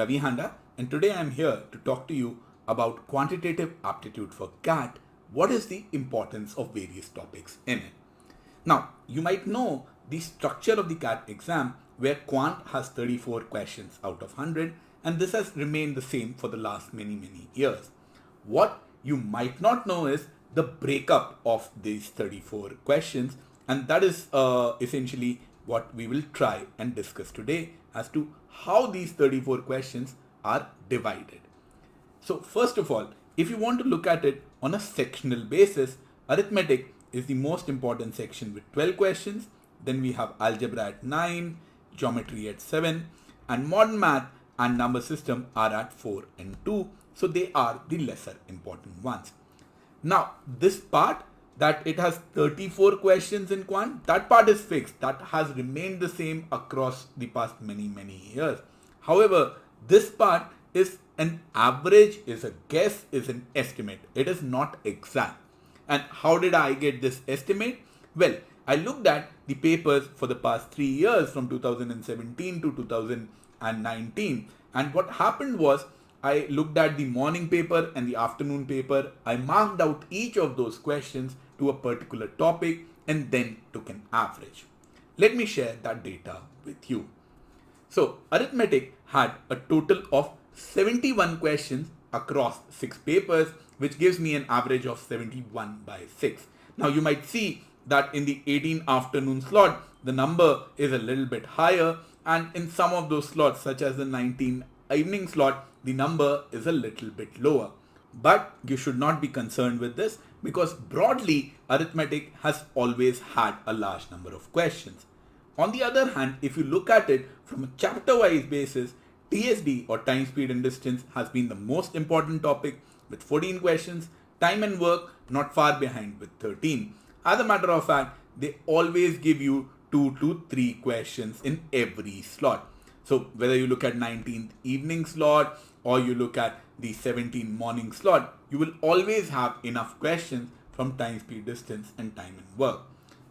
Ravi Handa, and today I am here to talk to you about quantitative aptitude for CAT. What is the importance of various topics in it? Now, you might know the structure of the CAT exam where quant has 34 questions out of 100, and this has remained the same for the last many years. What you might not know is the breakup of these 34 questions, and that is essentially what we will try and discuss today as to how these 34 questions are divided. So first of all, if you want to look at it on a sectional basis, arithmetic is the most important section with 12 questions. Then we have algebra at 9, geometry at 7, and modern math and number system are at 4 and 2. So they are the lesser important ones. Now this part that it has 34 questions in quant, that part is fixed. That has remained the same across the past many years. However, this part is an average, is a guess, is an estimate. It is not exact. And how did I get this estimate? Well, I looked at the papers for the past 3 years from 2017 to 2019. And what happened was I looked at the morning paper and the afternoon paper. I marked out each of those questions to a particular topic and then took an average. Let me share that data with you. So arithmetic had a total of 71 questions across 6 papers, which gives me an average of 71 by 6. Now you might see that in the 18 afternoon slot, the number is a little bit higher, and in some of those slots, such as the 19 evening slot, the number is a little bit lower. But you should not be concerned with this because broadly, arithmetic has always had a large number of questions. On the other hand, if you look at it from a chapter-wise basis, TSD or time, speed and distance has been the most important topic with 14 questions, time and work not far behind with 13. As a matter of fact, they always give you 2 to 3 questions in every slot. So whether you look at 19th evening slot or you look at the 17th morning slot, you will always have enough questions from time, speed, distance and time and work.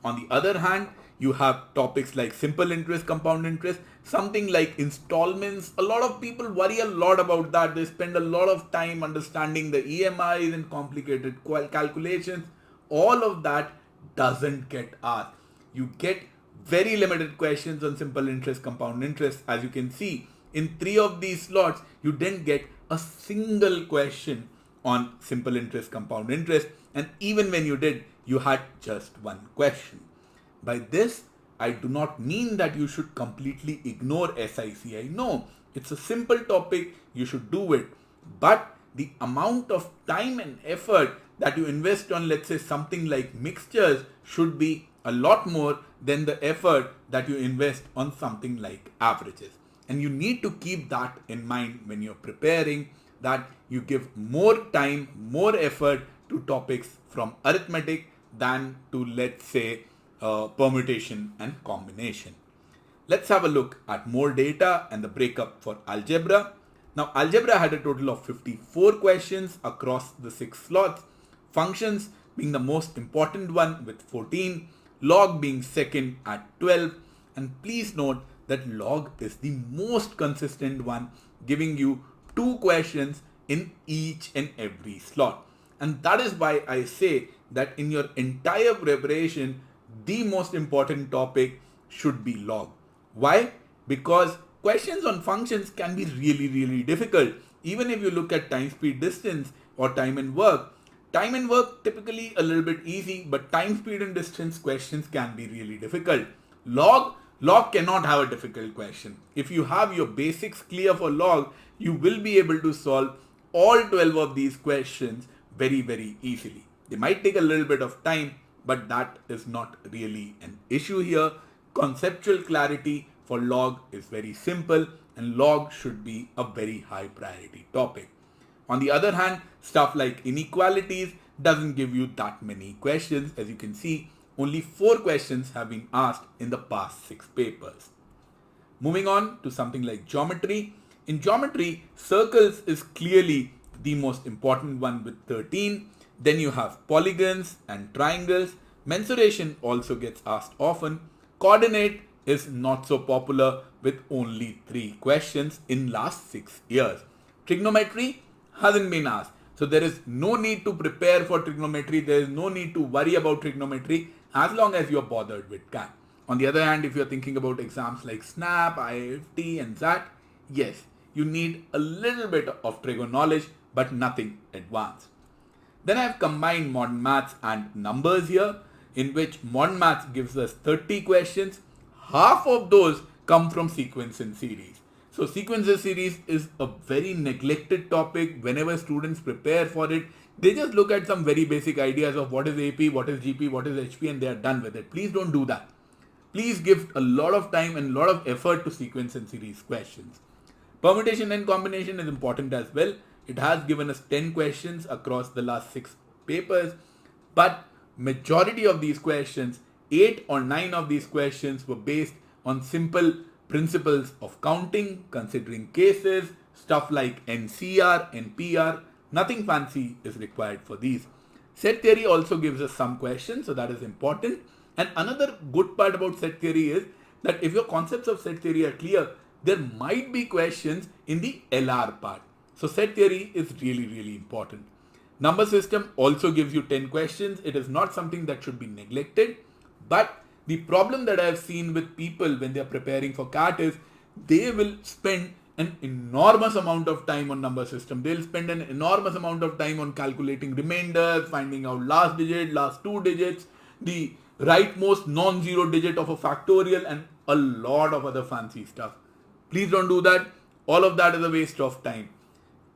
On the other hand, you have topics like simple interest, compound interest, something like installments. A lot of people worry a lot about that. They spend a lot of time understanding the EMIs and complicated calculations. All of that doesn't get asked. You get very limited questions on simple interest, compound interest. As you can see, in 3 of these slots, you didn't get a single question on simple interest, compound interest. And even when you did, you had just 1 question. By this, I do not mean that you should completely ignore SICI. No, it's a simple topic. You should do it. But the amount of time and effort that you invest on, let's say, something like mixtures should be a lot more than the effort that you invest on something like averages. And you need to keep that in mind when you're preparing, that you give more time, more effort to topics from arithmetic than to, let's say, permutation and combination. Let's have a look at more data and the breakup for algebra. Now, algebra had a total of 54 questions across the 6 slots. Functions being the most important one with 14, log being second at 12, and please note that log is the most consistent one, giving you 2 questions in each and every slot. And that is why I say that in your entire preparation, the most important topic should be log. Why? Because questions on functions can be really difficult. Even if you look at time, speed, distance or time and work typically a little bit easy, but time, speed and distance questions can be really difficult. Log cannot have a difficult question. If you have your basics clear for log, you will be able to solve all 12 of these questions very easily. They might take a little bit of time, but that is not really an issue here. Conceptual clarity for log is very simple, and log should be a very high priority topic. On the other hand, stuff like inequalities doesn't give you that many questions. As you can see, only 4 questions have been asked in the past 6 papers. Moving on to something like geometry. In geometry, circles is clearly the most important one with 13. Then you have polygons and triangles. Mensuration also gets asked often. Coordinate is not so popular with only 3 questions in last 6 years. Trigonometry hasn't been asked. So there is no need to prepare for trigonometry. There is no need to worry about trigonometry as long as you're bothered with CAT. On the other hand, if you're thinking about exams like SNAP, IIFT and ZAT, yes, you need a little bit of trigo knowledge, but nothing advanced. Then I have combined modern maths and numbers here, in which modern maths gives us 30 questions. Half of those come from sequence and series. So sequence and series is a very neglected topic. Whenever students prepare for it, they just look at some very basic ideas of what is AP, what is GP, what is HP, and they are done with it. Please don't do that. Please give a lot of time and a lot of effort to sequence and series questions. Permutation and combination is important as well. It has given us 10 questions across the last 6 papers, but majority of these questions, 8 or 9 of these questions were based on simple principles of counting, considering cases, stuff like NCR, NPR. Nothing fancy is required for these. Set theory also gives us some questions, so that is important. And another good part about set theory is that if your concepts of set theory are clear, there might be questions in the LR part. So set theory is really, really important. Number system also gives you 10 questions. It is not something that should be neglected. But the problem that I have seen with people when they are preparing for CAT is they will spend an enormous amount of time on number system. They'll spend an enormous amount of time on calculating remainders, finding out last digit, last 2 digits, the rightmost non-zero digit of a factorial, and a lot of other fancy stuff. Please don't do that. All of that is a waste of time.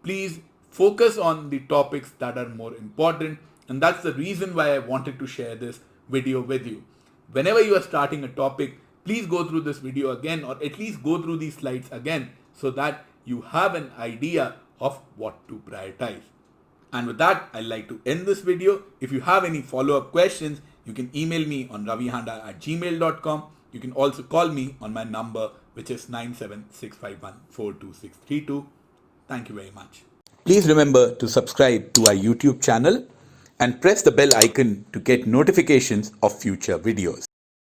Please focus on the topics that are more important, and that's the reason why I wanted to share this video with you. Whenever you are starting a topic, please go through this video again, or at least go through these slides again, so that you have an idea of what to prioritize. And with that, I'd like to end this video. If you have any follow-up questions, you can email me on ravihanda@gmail.com. You can also call me on my number, which is 97651-42632. Thank you very much. Please remember to subscribe to our YouTube channel and press the bell icon to get notifications of future videos.